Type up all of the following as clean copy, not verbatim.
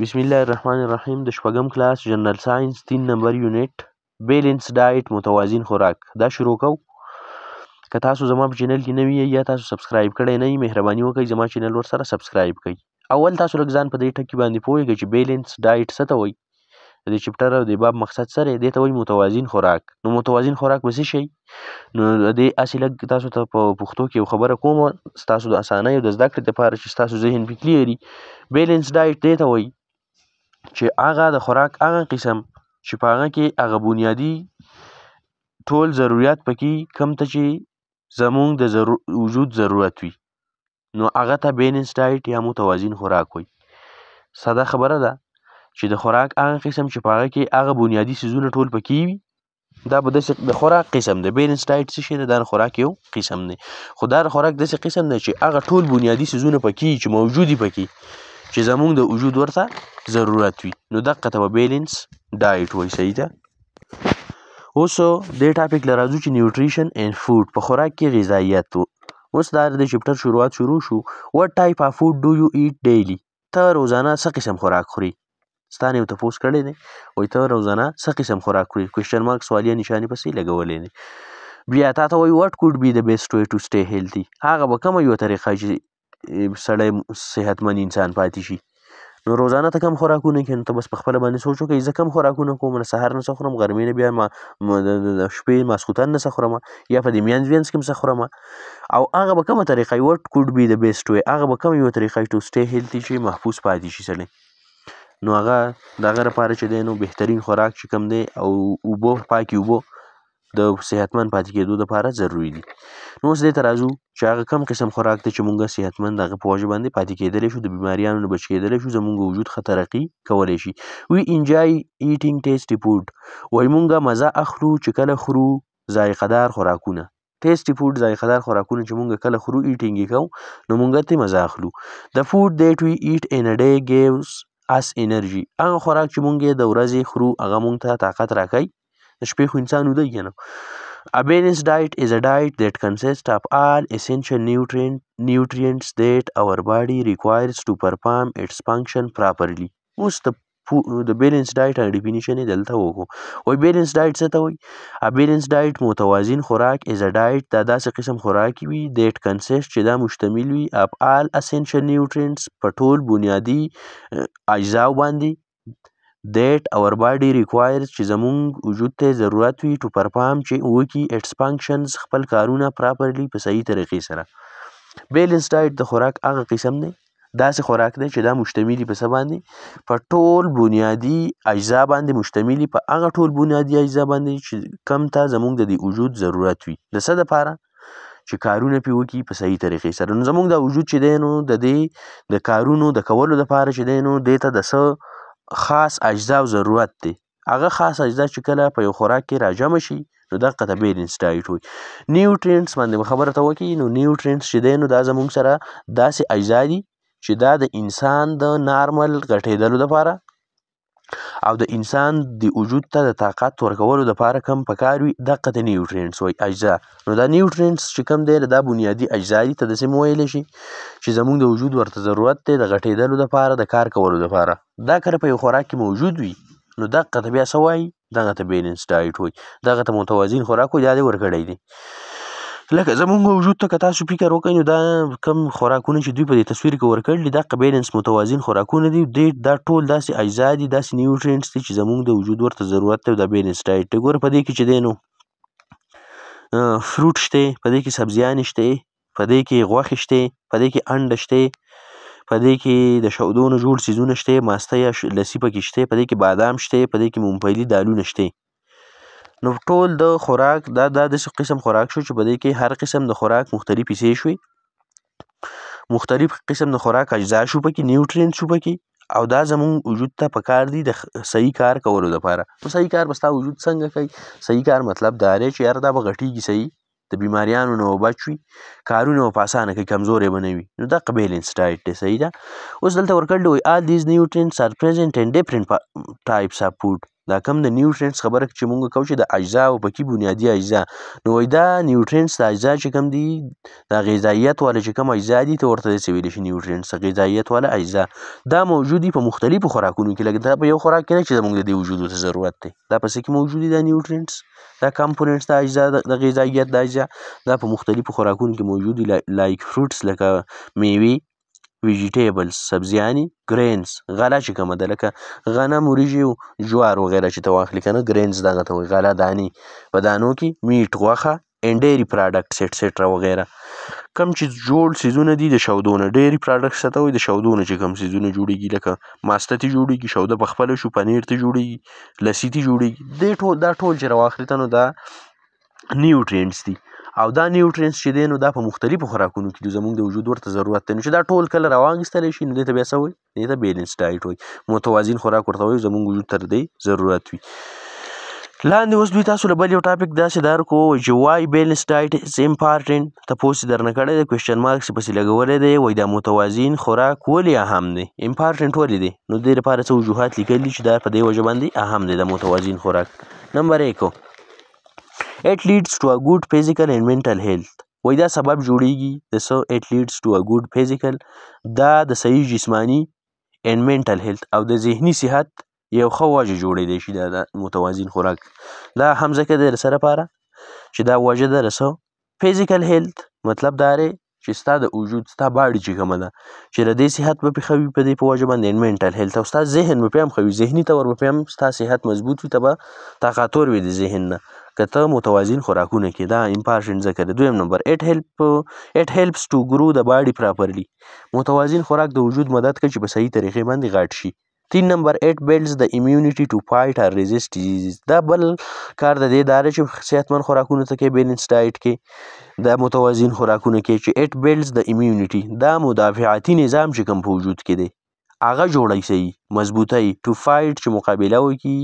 بسم الله الرحمن الرحیم د شپږم کلاس جنرال ساینس 3 نمبر یونټ بیلنس ډایټ متوازن خوراک دا شروع کوو. که تاسو زما په چینل کې نوي یا تاسو سبسکرایب کړی نه یې مهرباني وکړئ زما چینل ورسره سبسکرایب کړئ. اول تاسو لږ ځان په دې ټکي باندې پوهیږئ چې بیلنس ډایټ څه ته وایي، د دې چپټر او د باب مقصد څه دی. دې ته وایي متوازن خوراک. نو متوازن خوراک به څه شی؟ نو د دې هسې لږ تاسو ته په پښتو کې یو خبره کوم ستاسو د اسانۍ او د زده کړې دپاره چې ستاسو ذهن پې کلیر وي. بیلنس ډایټ دې ته وایي چې هغه د خوراک هغه قسم چې په هغه کې هغه بنیادي ټول ضرورت پکې کم ته چې زمونږ د وجود ضرورت وي، نو هغه ته بیلنس ډایټ یا متوازن خوراک وایي. ساده خبره ده چې د خوراک هغه قسم چې په هغه کې هغه بنیادي څیزونه ټول پکې وي، دا به داسې د خوراک قسم دی. بیلنس ډایټ څه شی دی؟ دا د خوراک یو قسم دی، خو دا د خوراک داسې قسم دی چې هغه ټول بنیادي څیزونه پکې چې موجود دي پکې چې زمونږ د وجود ورته ضرورت وي، نو دقه ته به بیلنس ډایټ وایي. صحیح ده. اوس دې ټاپک له راځو چې نیوټریشن اینډ فوډ، په خوراک کې غذایت. اوس دا د چپټر شروعات شروع شو. وات ټایپ اف فوډ ډو یو ایټ ډیلی؟ ته روزانه څه قسم خوراک خوري؟ ستا نه یو تپوس کړی دی، وایي ته روزانه څه قسم خوراک خوري؟ کوېشن مارک سوالیه نشانې پسې لګولی دی. بیا تا ته وایي وات کوډ بي د بیسټ وی ټو سټی هیلتي؟ هغه به کومه یوه طریقه چې سړی صحتمند انسان پاتې شي. نو روزانه ته کم خوراکونه کوې، نو ته بس په خپله باندې سوچ وکړې زه کم خوراکونه کوم، نه سهار نه څه خورم، غرمې نه بیا د شپې ماسخوتن نه څه خورم، یا په دې منځ کې هم څه خورم، او هغه به کومه طریقه وي وات کوډ بي د بیسټ وی، هغه به کومه یوه طریقه ټو سټی هیلتي چې محفوظ پاتې شي سړی. نو هغه د هغه لپاره چې دی نو بهترین خوراک چې کوم دی او اوبه، پاکې اوبه د صحتمند پاتې کېدو دپاره ضروري دي. نو اوس دې ته راځو چې هغه کم قسم خوراک دی چې مونږ صحتمند هغه په وجه باندې پاتې کېدلی شو، د بیماریانو نه بچ کېدلی شو، زمونږ وجود ښه ترقي کولی شي. وی انجوای ایټینګ ټیسټي فوډ، وایي مونږ مزه اخلو چې کله خورو ذایقه دار خوراکونه. ټیسټي فوډ ذایقه دار خوراکونه چې مونږ کله خورو ایټینګ یې کوو، نو مونږ ترې مزه اخلو. د فوډ دیټ وی ایټ ان ا ډے ګیوز اس انرژي، هغه خوراک چې مونږ یې د ورځې خورو هغه مونږ ته طاقت راکوي. د شپې خو انسان ویده که نه. A balanced diet is a diet that consists of all essential nutrients that our body requires to perform its function properly. اوس د بیلنس ډایټ هغه ډیفینیشن یې دلته وکړو. وایي بیلنس ډایټ څه ته وایي؟ A balanced diet متوازن خوراک is a diet دا داسې قسم خوراک وي that consists چې دا مشتمل وي of all essential nutrients په ټول بنیادي اجزاو باندې that our body requires چې زمونږ وجود ته ضرورت وي to perform چې وکړي its functions خپل کارونه properly په صحیح طریقې سره. بیلنس ډایټ د خوراک هغه قسم دی، داسې خوراک دی چې دا مشتملي په څه باندې؟ په ټول بنیادي اجزا باندې مشتملي، په هغه ټول بنیادي اجزا باندې چې کم ته زمونږ د دې وجود ضرورت وي. د څه دپاره؟ چې کارونه پې وکړي په صحیح طریقې سره. نو زمونږ دا وجود چې دی نو د دې د کارونو د کولو دپاره چې دی نو دې ته د څه خاص اجزا او ضرورت دی. هغه خاص اجزا چې کله په یو خوراک کې راجمع شي نو دقه ته بیلنس ډایټ وایي. نیوټرینټس باندې به خبره ته وکړي. نو نیوټرینټس چې دی نو دا زمونږ سره داسې اجزا دي چې دا د انسان د نارمل غټېدلو دپاره او د انسان د وجود ته د طاقت ورکولو دپاره کم پکار وي، دقه ته نیوټرینټس وایي، اجزا. نو دا نیوټرینټس چې کوم دی دا بنیادي اجزا دي، ته داسې ویلی شي چې زمونږ د وجود ورته ضرورت دی د غټېدلو دپاره، د کار کولو دپاره. دا کله په یو خوراک کې موجود وي نو دقه ته بیا څه وایي؟ دغه ته بیلنس ډایټ وایي، دغه ته متوازن خوراک وایي. دا دې ورکړی دی. لکه زمونږ وجود ته که تاسو فکر وکړئ نو دا کم خوراکونه چې دوی په دې تصویر کې ورکړي دقه بیلنس متوازن خوراکونه دي. دا ټول داسې اجزا دي، داسې نیوټرینټس دي چې زمونږ د وجود ورته ضرورت دی، دا بیلنس ډایټ دی. ګوره په دې کې چې دی نو فروټ شته، په دې کې سبزیانې شته، په دې کې غوښې شته، په دې کې انډه شته، په دې کې د شودو نه جوړ څیزونه شته، ماسته یا لسی پکې شته، په دې کې بادام شته، په دې کې مونګفلي دالونه شته. نو ټول د خوراک دا داسې قسم خوراک شو چې په دې کې هر قسم د خوراک مختلف حصې شوې، مختلف قسم د خوراک اجزا شو پکې، نیوټرینټ شو پکې، او دا زمونږ وجود ته پکار دي د صحیح کار کولو دپاره. نو صحیح کار به ستا وجود څنګه کوي؟ صحیح کار مطلب دا دی چې یاره دا به غټېږي صحیح، د بیماریانو نه به بچ وي، کارونه به په اسانه کوي، کمزوری به نه وي. نو دقه بیلنس ډایټ دی. صحیح ده. اوس دلته ورکړل وایي all these nutrients are present in different types of food. دا کم د نیوټرینټس خبره چې مونږ کوو چې د اجزا او پکې بنیادي اجزا، نو وایي دا نیوټرینټس د اجزا چې کم دي دا غذایت والا چې کم اجزا دي ته ورته داسې ویلی شي نیوټرینټس، غذایت والا اجزا دا موجود دي په مختلفو خوراکونو کې، لکه دا په یو خوراک کې نه چې زموږ د دې وجود ته ضرورت دی، دا په څه کې موجود دي دا نیوټرینټس دا کمپوننټس د اجزا د غذایت د اجزا دا په مختلفو خوراکونو کې موجود دي، لایک فروټس لکه میوې، ویجیټیبلز سبزیانې، ګرینز غله چې کومه ده لکه غنم، وریجې، جوار وغیره چې ته واخلې که نه ګرینز دغه ته وایي غله دانې، په دانو کې میټ، غوښه، اینډ ډیری پراډکټس ایټسټرا وغیره. کم چې جوړ څیزونه دي د شودو نه، ډیری پراډکټس ته وایي د شودو نه چې کوم څیزونه جوړېږي لکه ماسته ته جوړېږي، شوده په خپله شو، پنیر ته جوړېږي، لسی ته جوړېږي، دا ټول چې راواخلې ته نو دا نیوټرینټس دي، او دا نیوټرینټس چې دی نو دا په مختلفو خوراکونو کې دي، زموږ د وجود ورته ضرورت دی، نو چې دا ټول کله راواخیستلی شي نو دې ته بیا څه وایي؟ دې ته بیلنس ډایټ وایي، متوازن خوراک ورته وایي، زموږ وجود ته د دې ضرورت وي. لاندې اوس دوی تاسو له بل یو ټاپک داسې درکو چې وای بیلنس ډایټ از امپارټنټ، تپوس یې درنه کړی دی، کوېشچن مارکس یې پسې لګولی دی، وایي دا متوازن خوراک ولې اهم دی، امپارټنټ ولې دی؟ نو دې لپاره څه وجوهات لیکلي چې دا په دې وجه باندې اهم دی د متوازن خوراک. نمبر 1 It leads to a good physical and mental health. وایي دا سبب جوړیږي د څه؟ It leads to a good physical، دا د صحیح جسمانی and mental health او د ذهني صحت یو ښه وجه جوړېدی شي دا د متوازن خوراک. دا هم ځکه دی د څه لپاره چې دا وجه ده د څه؟ فزیکل هیلث، مطلب دا دی چې ستا د وجود ستا باډي چې کومه ده چې د دې صحت به پې ښه وي په دې په وجه باندې منټل هیلث، او ستا ذهن به پې هم ښه وي، ذهني طور به پې هم ستا صحت مضبوط وي، ته به طاقتور وي د ذهن نه که ته متوازن خوراکونه کې. دا امپارټنټ ذکر دی. 2 نمبر it helps to grow the body properly. متوازن خوراک د وجود مدد کوي چې په صحیح طریقې باندې غټ شي. 3 نمبر it builds the immunity to fight or resist diseases. دا بل کار د دې دا دی چې صحتمند خوراکونو ته کې بیلنس ډایټ کې دا متوازن خوراکونه کې چې it builds the immunity، دا مدافعتي نظام چې کوم په وجود کې دی هغه جوړی صحیح مضبوطی، to fight چې مقابله وکړي،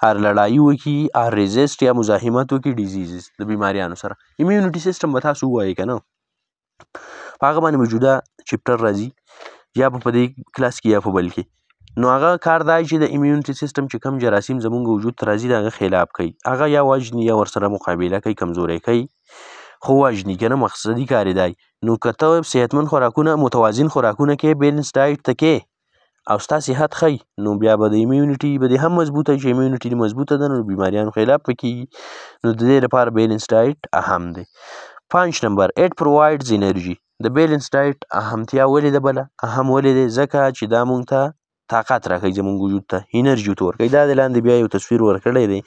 or لړایي وکړي، or resist یا مزاحمت وکړي diseases د بیماریانو سره. immunity system به تاسو ووایئ که نه، په هغه باندې به جدا چپټر راځي یا په دې کلاس کې یا په بل کې، نو هغه کار دا چې د امیونټي سیستم چې کم جراثیم زموږ وجود ته راځي د هغه خلاف کوي، هغه یا وژني یا ورسره مقابله کوي، کمزوری کوي، خو وژني که نه مقصدي کار یې دی. نو که ته صحتمند خوراکونه متوازن خوراکونه کې بیلنس ډایټ ته کې او ستا صحت ښی، نو بیا به د امیونټي به دې هم مضبوطه چې امیونټي دې مضبوطه ده نو بیماریانو خلاف به کېږي، نو د دې لپاره بیلنس ډایټ اهم دی. 5 نمبر it provides energy. د بیلنس ډایټ اهمتیا ولې ده بله اهم ولې دی؟ ځکه چې دا مونږ ته طاقت راکوي، زموږ وجود ته انرژي ورته ورکوي. دا د لاندې بیا یو تصویر ورکړی دی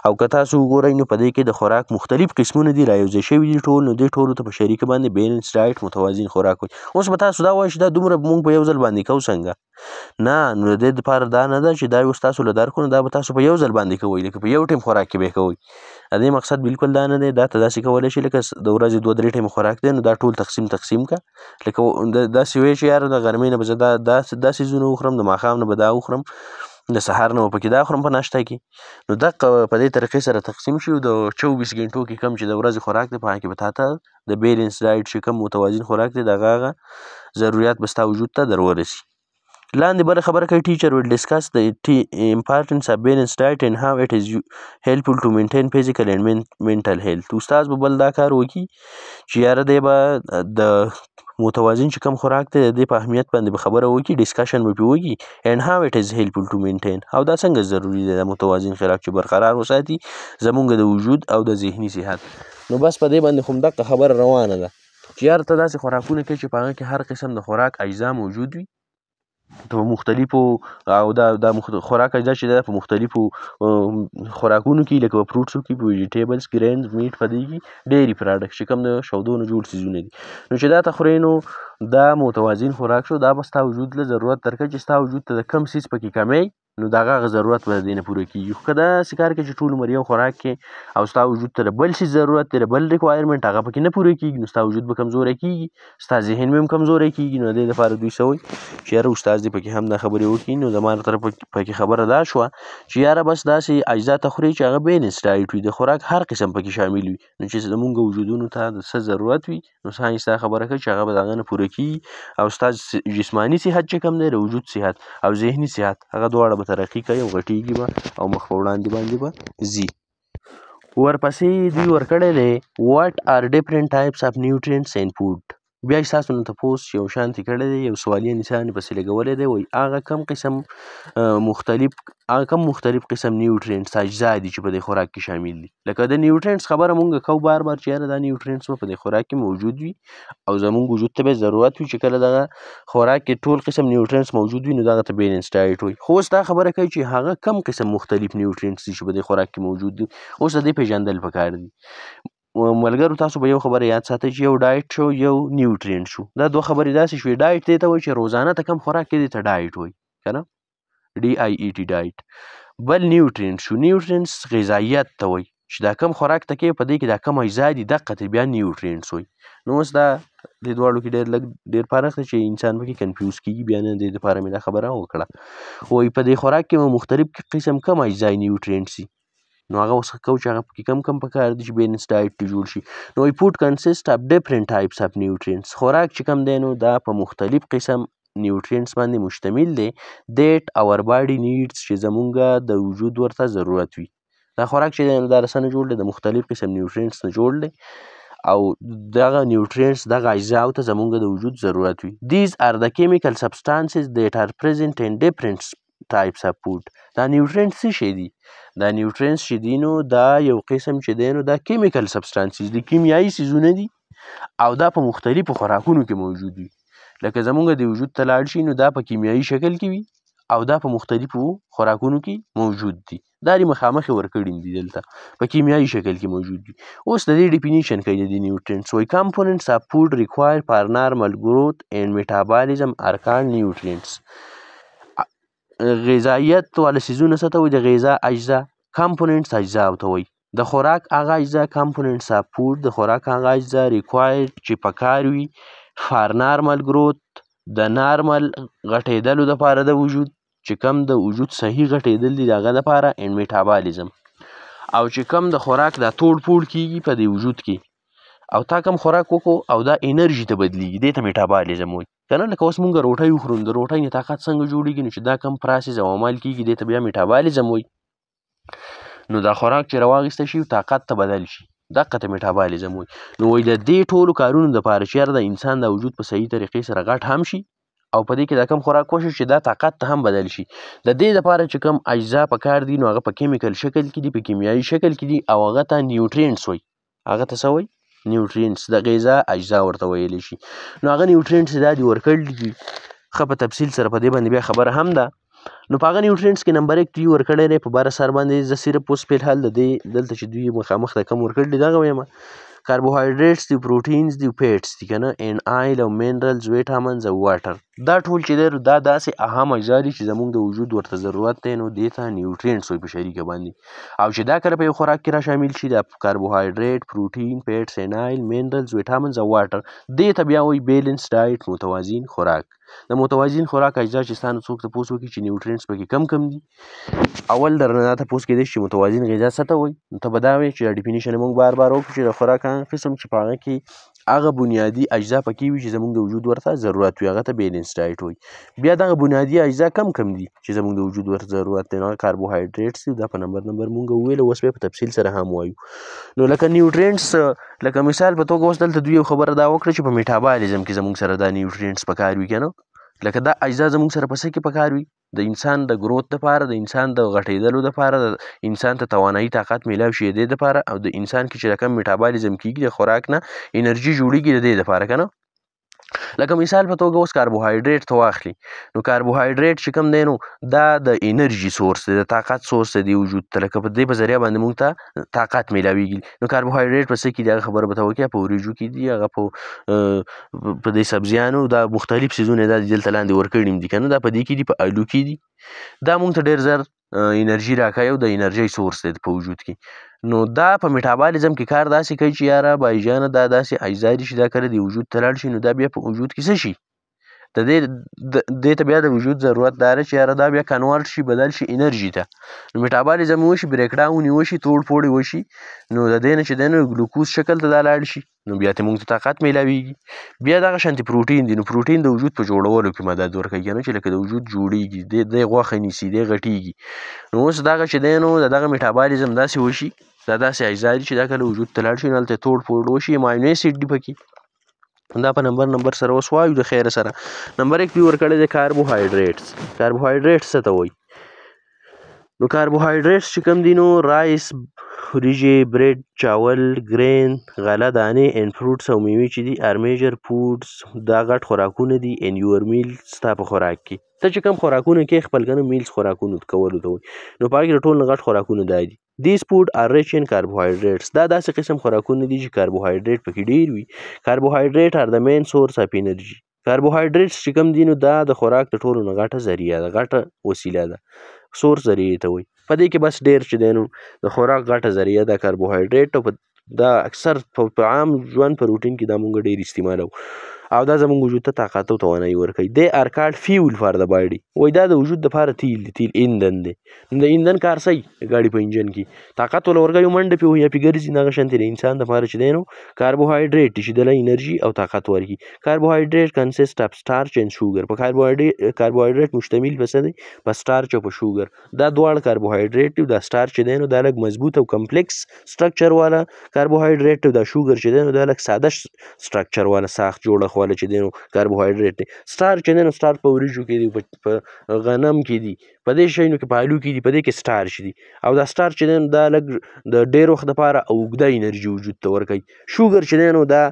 او که تاسو وګورئ نو په دې کې د خوراک مختلف قسمونه دي رایوځای شوي دي ټول، نو دې ټولو ته په شریکه باندې بیلنس ډایټ متوازن خوراک وایي. اوس به تاسو دا وایئ چې دا دومره مونږ په یو ځل باندې کوو څنګه؟ نه، نو د دې دپاره دا نه ده چې دا اوس تاسو له درکو نو دا به تاسو په یو ځل باندې کوئ، لکه په یو ټیم خوراک کې به یې کوئ، د دې مقصد بالکل دا نه دی. دا ته داسې کولی شي لکه د ورځې 2-3 ټیمه خوراک دی نو دا ټول تقسیم که، لکه داسې وایي چې یاره د غرمې نه به زه دا څیزونه وخورم، د ماښام نه به دا وخورم، د سهار نه به پکې دا خورم په ناشته کې، نو دقه په دې طریقې سره تقسیم شي. د 24 غنټو کې کم چې د ورځې خوراک دی په هغه کې به تاته د بیلنس ډایټ چې کم متوازن خوراک دی د هغه ضرورت به ستا وجود ته در ورسي. لاندې بله خبره کوي ټیچر will discuss the importance of balanced diet and how it is helpful to maintain physical and mental health. استاد به بل دا کار وکړي چې یاره دی به د متوازن چې کم خوراک دی د دې په اهمیت باندې به خبره وکړي، ډسکشن به پرې وکړي and how it is helpful to maintain، او دا څنګه ضروري دی د متوازن خوراک چې برقرار وساتي زمونږ د وجود او د ذهني صحت. نو بس په دې باندې خو همدغه خبره روانه ده چې یاره ته داسې خوراکونه کوي چې په هغه کې هر قسم د خوراک اجزا موجود وي په مختلفو، او دا خوراک اجزا چې ده په مختلفو خوراکونو کې لکه په فروټسو کې، په ویجیټیبلز، ګرینز، میټ، په دې کې ډیری پراډکټ چې کوم د شودو نه جوړ څیزونه دي، نو چې دا ته خورې نو دا متوازن خوراک شو. دا به ستا وجود له ضرورت درکوي چې ستا وجود ته د کم څیز پکې کمی نو د هغه ضرورت به د دې نه پوره کېږي. خو که داسې کار کوي چې ټول عمر یو خوراک کې او ستا وجود ته د بل څیز ضرورت دی، د بل ریکوایرمنټ هغه پکې نه پوره کېږي، نو ستا وجود به کمزوری کېږي، ستا ذهن به هم کمزوری کېږي. نو د دې لپاره دوی څه وایي چې یاره استاد دې پکې هم دا خبرې وکړي. نو زما له طرفه پکې خبره دا شوه چې یاره بس داسې اجزا ته خوري چې هغه بیلنس ډایټ وي، د خوراک هر قسم پکې شامل وي، نو چې زمونږ وجودونو ته د څه ضرورت وي نو ساینس دا خبره کوي چې هغه به د هغه نه پوره کېږي، او ستا جسماني صحت چې کوم دی د وجود صحت او ذهني صحت هغه دواړه به به ترقي کوي او غټېږي به او مخ په وړاندې باندې به ځي. ورپسې دوی ورکړی دی what are different types of nutrients in food. بیا یې ستاسو نه تپوس یو شانتې کړی دی، یو سوالیه نشان یې پسې لګولی دی، وایي هغه کم مختلف قسم نیوټرینټس اجزا دي چې په دې خوراک کې شامل دي. لکه د نیوټرینټس خبره مونږ کوو بار بار چې یاره دا نیوټرینټس به په دې خوراک کې موجود وي او زمونږ وجود ته به ضرورت وي چې کله دغه خوراک کې ټول قسم نیوټرینټس موجود وي نو دغه ته بیلنس ډایټ وایي. خو اوس دا خبره کوي چې هغه کم قسم مختلف نیوټرینټس دي چې په دې خوراک کې موجود دي. اوس د دې پېژندل پکار دي. ملګرو تاسو به یو خبره یاد ساتئ چې یو ډایټ شو یو نیوټرینټ شو. دا دوه خبرې داسې شوې. ډایټ دې ته وایي چې روزانه ته کم خوراک کې دې ته ډایټ وایي که نه DIET ډایټ. بل نیوټرینټ شو. نیوټرینټس غذایت ته وایي چې دا کم خوراک ته کې په دې کې دا کم اجزا دي دقه ته بیا نیوټرینټس وایي. نو اوس دا دې دواړو کې ډېر فرق دی چې انسان پکې کنفیوز کېږي. بیا نه دې دپاره مې دا خبره وکړه. وایي په دې خوراک کې مختلف قسم کم اجزا نیوټرینټس دي. نو هغه اوس کوو چې هغه پکې کم پکار دي چې بیلنس ډایټ ته جوړ شي. نو وایي فوډ کنسسټ اف ډفرنټ ټایپس اف نیوټرینټس. خوراک چې کم دی نو دا په مختلف قسم نیوټرینټس باندې مشتمل دی دیټ اور باډي نیډس چې زمونږ د وجود ورته ضرورت وي. دا خوراک چې دی نو دا رسنه جوړ دی د مختلف قسم نیوټرینټس نه جوړ دی او دغه نیوټرینټس دغه اجزاو ته زمونږ د وجود ضرورت وي. These are the chemical substances that are present in different types of food. دا نیوټرینټس څه شی دي؟ دا نیوټرینټس چې دي نو دا یو قسم چې دی نو دا کیمیکل سبسټانسز دي، کیمیایي څیزونه دي او دا په مختلفو خوراکونو کې موجود وي. لکه زمونږ د وجود ته لاړ شي نو دا په کیمیایي شکل کې وي او دا په مختلفو خوراکونو کې موجود دي. دا لري مخامخ ورکړي دي دلته په کیمیایي شکل کې موجود دي. اوس د دې ډیفینیشن کوي د دې نیوټرینټس. وایي کمپوننټس اف فوډ ریکوایر فار نارمل گروث اینڈ میټابالیزم آر کالډ نیوټرینټس. غذایت والا څیزونه څه ته وایي؟ د غذا اجزا. کمپوننټس اجزا ته وایي. د خوراک هغه اجزا کمپوننټس اف فوډ د خوراک هغه اجزا ریکوایر چې پکار وي فار نارمل گروث د نارمل غټېدلو دپاره د وجود چې کم د وجود صحیح غټېدل دي د هغه دپاره اینډ میټابالیزم او چې کم د خوراک دا توړ پوړ کېږي په دې وجود کې او تا کم خوراک وکړو او دا انرژي ته بدلیږي دې ته میټابالیزم وایي که نه. لکه اوس مونږ روټۍ وخورو د روټۍ نه طاقت څنګه جوړېږي نو چې دا کم پراسس او عمل کېږي دې ته بیا میټابالیزم وایي. نو دا خوراک چې راواخیسته شي طاقت ته بدل شي دقه ته میټابالیزم وایي. نو وایي د دې ټولو کارونو دپاره چې یاره د انسان د وجود په صحیح طریقې سره غټ هم شي او په دې کې دا کم خوراک وشي چې دا طاقت ته هم بدل شي. د دې دپاره چې کم اجزا پکار دي نو هغه په کیمیکل شکل کې دي، په کیمیایي شکل کې دي او هغه ته نیوټرینټس وایي. هغه ته څه وایي؟ نیوټرینټس. د غذا اجزا ورته ویلی شي. نو هغه نیوټرینټس دا دي ورکړي دي ښه په تفصیل سره په دې باندې بیا خبره هم ده. نو په هغه نیوټرینټس کې نمبر 1 دوی ورکړی دی په بره سر باندې. زه صرف اوس فلحال د دې دلته چې دوی مخامخ ته کم ورکړي دي دغه وایم کاربوهایډریټس دي، پروټینز دي، فیټس دي که نه، این آیل او منرلز، ویټامنز او واټر. دا ټول چې دی دا داسې اهم اجزا دي چې زمونږ د وجود ورته ضرورت دی نو دې ته نیوټرینټس وایي په شریکه باندې. او چې دا کله په یو خوراک کې را شامل شي دا کاربوهایډریټ، پروټین، فیټس، این آیل، منرلز، ویټامنز او واټر دې ته بیا وایي بیلنس ډایټ، متوازن خوراک. د متوازن خوراک اجزا چې ستانه څوک تپوس وکړي چې نیوټرینټس پکې کم دي اول درنه دا تپوس کېدی چې متوازن غذا څه ته وایي نو ته به دا وایې چې دا ډیفینیشن یې مونږ بار وکړو چې د خوراک هغه قسم چې په هغه کې هغه بنیادي اجزا پکې وي چې زمونږ د وجود ورته ضرورت وي هغه ته بیلنس ډایټ وایي. بیا دغه بنیادي اجزا کم دي چې زمونږ د وجود ورته ضرورت دی نو هغه کاربوهایډریټس دي. دا په نمبر مونږ وویل اوس بیا په تفصیل سره هم وایو. نو لکه نیوټرینټس لکه مثال په توګه اوس دلته دوی یو خبره دا وکړه چې په میټابالیزم کې زمونږ سره دا نیوټرینټس پکار وي که نه. لکه دا اجزا زمونږ سره په څه کې پکار وي؟ د انسان د ګروت دپاره، د انسان د غټېدلو دپاره، د انسان ته توانایي طاقت میلاو شي د دې دپاره او د انسان کې چې رقم میټابالیزم کېږي د خوراک نه انرژي جوړېږي د دې دپاره که نه. لکه مثال په توګه اوس کاربوهایډریټ ته واخلي نو کاربوهایډریټ چې کوم دی نو دا د انرژي سورس دی، د طاقت سورس دی وجود ته. لکه په دې په ذریعه باندې مونږ ته طاقت میلاویږي. نو کاربوهایډریټ په څه کې دي هغه خبره به ته وکړې په وریجو کې دي، هغه په دې سبزیانو دا مختلف څیزونه دا دلته لاندې ورکړي دي که نه. دا په دې کې دي، په الو کې دي. دا مونږ ته ډېر زر انرژي راکوي او د انرژۍ سورس دی په وجود کې. نو دا په میټابالیزم کې کار داسې کوي چې یاره بایجانه دا داسې اجزا دي چې دا کله د وجود ته لاړ شي نو دا بیا په وجود کې څه شي د دې ته بیا د وجود ضرورت دا چې یاره دا بیا کنورټ شي بدل شي انرژي ته. نو میټابالیزم وشي، بریک ډاون وشي، توړ پوړې وشي، نو د دې نه چې دی نو ګلوکوز شکل ته دا لاړ شي، نو بیا ته موږ ته طاقت میلاویږي. بیا دغه شانتې پروټین دي، نو پروټین د وجود په جوړولو کې مدد ورکوي، که نه چې لکه د وجود جوړیږي، دی غوښه نیسي، دی غټیږي. نو اوس دغه چې دی نو د دغه میټابالیزم داسې وشي، دا داسې اجزا دي چې دا کله وجود ته لاړ شي نو هلته توړ پوړ وشي. اماینو اسید دي پکې، دا په نمبر سره اوس وایو د خیره سره. نمبر 1 دوی ورکړی دی کاربوهایډریټس. کاربوهایډریټس څه ته وایي؟ نو کاربوهایډریټس چې کوم دي نو رایس، وریجې، بریډ، چاول، ګرین، غله دانې اینډ فروټس او میوې چې دي ار میجر فودز، دا غټ خوراکونه دي ان یور میل، ستا په خوراک کې. ته چې کوم خوراکونه کې خپل کنه میلز خوراکونو کولو ته وایي، نو په هغې کې د ټول نه غټ خوراکونه دا دي. دیز فود ار ریچ ان کاربوهایډریټس، دا داسې قسم خوراکونه دي چې کاربوهایډریټ پکې ډېر وي. کاربوهایډریټ ار د مین سورس اف انرژي. کاربوهایډریټس چې کوم دي نو دا د خوراک د ټولو نه غټه ذریعه ده، غټه وسیله ده، سورس ذریعې ته وایي. په دې کې بس ډېر چې دی نو د خوراک غټه ذریعه ده کاربوهایډریټ، او دا اکثر په عام ژوند په روټین کې دا مونږ ډېر استعمالوو، او دا زموږ وجود ته طاقت او توانایي ورکوي. دی ار کالډ فیول فار د باډي، وایي دا د وجود دپاره تیل دی، تیل ایندن دی. نو د ایندن کار څه د ګاډي په انجن کې طاقت ورله ورکوي، منډه پرې وهي یا پرې ګرځي. دغه شانتې د انسان دپاره چې دی نو کاربوهایډریټ دی چې دله انرژي او طاقت ورکړي. کاربوهایډریټ کنسسټ اف سټارچ اینډ شوګر، په کاربوهایډریټ مشتمل په څه دی؟ په سټارچ او په شوګر. دا دواړه کاربوهایډریټ دي. دا سټارچ چې دی نو دا لږ مضبوط او کمپلیکس سټرکچر والا کاربوهایډریټ دی، دا شوګر چې دی نو دا لږ ساده سټرکچر والا ساخت جوړښت والا چې دی نو کاربوهایډریټ دی. سټارچ چې دی نو سټارچ په وریجو کې دی، په غنم کې دي، په دې شیانو کې، په آلو کې دي، په دې کې سټارچ دي. او دا سټارچ چې دی نو دا لږ د ډېر وخت دپاره او اوږده انرژي وجود ته ورکوي. شوګر چې دی نو دا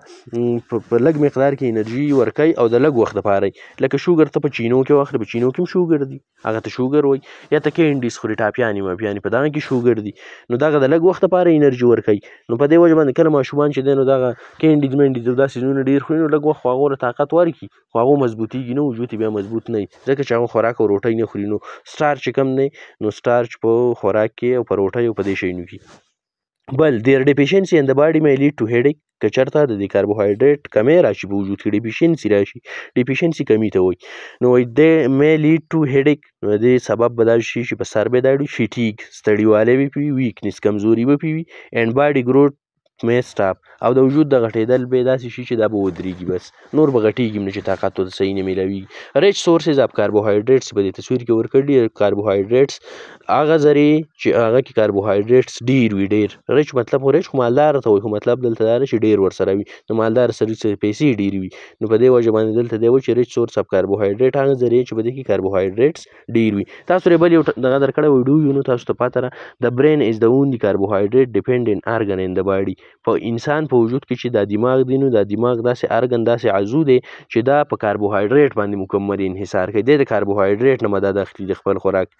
په لږ مقدار کې انرژي ورکوي او د لږ وخت دپاره. لکه شوګر ته په چینو کې واخلې، په چینو کې هم شوګر دي، هغه ته شوګر وایي. یا ته کینډیز خورې، ټاپیانې ماپیانې، په دغه کې شوګر دي، نو دغه د لږ وخت دپاره انرژي ورکوي. نو په دې وجه باندې کله ماشومان چې دی نو دغه کینډیز منډیز او دا څیزونه ډېر خوري، نو لږ وخت خو هغو له طاقت ورکړي، خو هغو مضبوطېږي نه، وجود یې بیا مضبوط نه وي، ځکه چې هغه خوراک او روټۍ نه خوري. نو سټارچ چې کوم دی نو سټارچ په خوراک کې او په روټۍ او په دې شیانو کې. بل دیر ډیفیشنسي ان د باډي مې لیډ ټو هیډیک، که چېرته د دې کاربوهایډریټ کمی راشي په وجود کې، ډیفیشنسي راشي، ډیفیشنسي کمی ته وایي. نو وایي دی مې لیډ ټو هیډیک، نو د دې سبب به دا شي چې په سر به دا وي، فیټیګ ستړیوالی به پې وي، ویکنس کمزوري به پې وي، اینډ باډي ګروت مې سټاپ، او د وجود د غټېدل به یې داسې شي چې دا به ودرېږي، بس نور به غټېږي هم نه چې طاقت ورته صحیح نه میلاویږي. ریچ سورسز اف کاربوهایډریټس په دې تصویر کې ورکړي. کاربوهایډریټس هغه ذرې چې هغه کې کاربوهایډریټس ډېر وي، ډېر ریچ مطلب خو ریچ خو مالداره ته وایي، خو مطلب دلته دا دی چې ډېر ورسره وي، نو مالداره سړي څه پیسې ډېرې وي، نو په دې وجه باندې دلته دی وایي چې ریچ سورس اف کاربوهایډریټ هغه ذرې چې په دې کې کاربوهایډریټس ډېر وي. تاسو پرې بل یو دغه درکړی وی ډو نو تاسو ته پته ده د برین از د اونلي کاربوهایډریټ ډیپینډنټ ارګن ان د باډي. په انسان په وجود کې چې دا دماغ دی نو دا دماغ داسې ارګن، داسې عضو دی چې دا په کاربوهایډریټ باندې مکمل انحصار کوي، دی د کاربوهایډریټ نه مدد اخلي د خپل خوراک.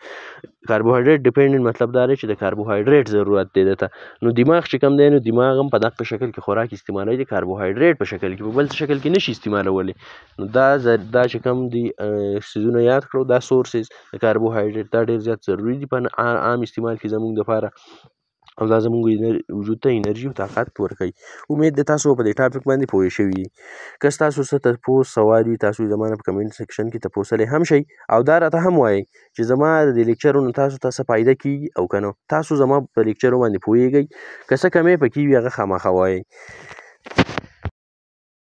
کاربوهایډریټ ډیپینډنټ مطلب دا دی چې د کاربوهایډریټ ضرورت دی دته. نو دماغ چې کوم دی نو دماغ هم په دغه شکل کې خوراک استعمالوي، د کاربوهایډریټ په شکل کې، په بل شکل کې نشي استعمالولی. نو دا چې کوم دي څیزونه یاد کړو، دا سورسز د کاربوهایډریټ دا ډېر زیات ضروري دي په عام استعمال کې زموږ دپاره، او دا زموږ وجود ته انرژي او طاقت ورکوي. امید ده تاسو په دې ټاپک باندې پوه شوي دي. که ستاسو څه تپوس سوال وي تاسو زما نه په کمنټ سیکشن کې تپوسلی هم شئ، او دا راته هم وایئ چې زما د دې لیکچرونو تاسو ته څه فایده کېږي او که نه. تاسو زما په لیکچرو باندې پوهېږئ، که څه کمی پکې وي هغه خامخا وایئ.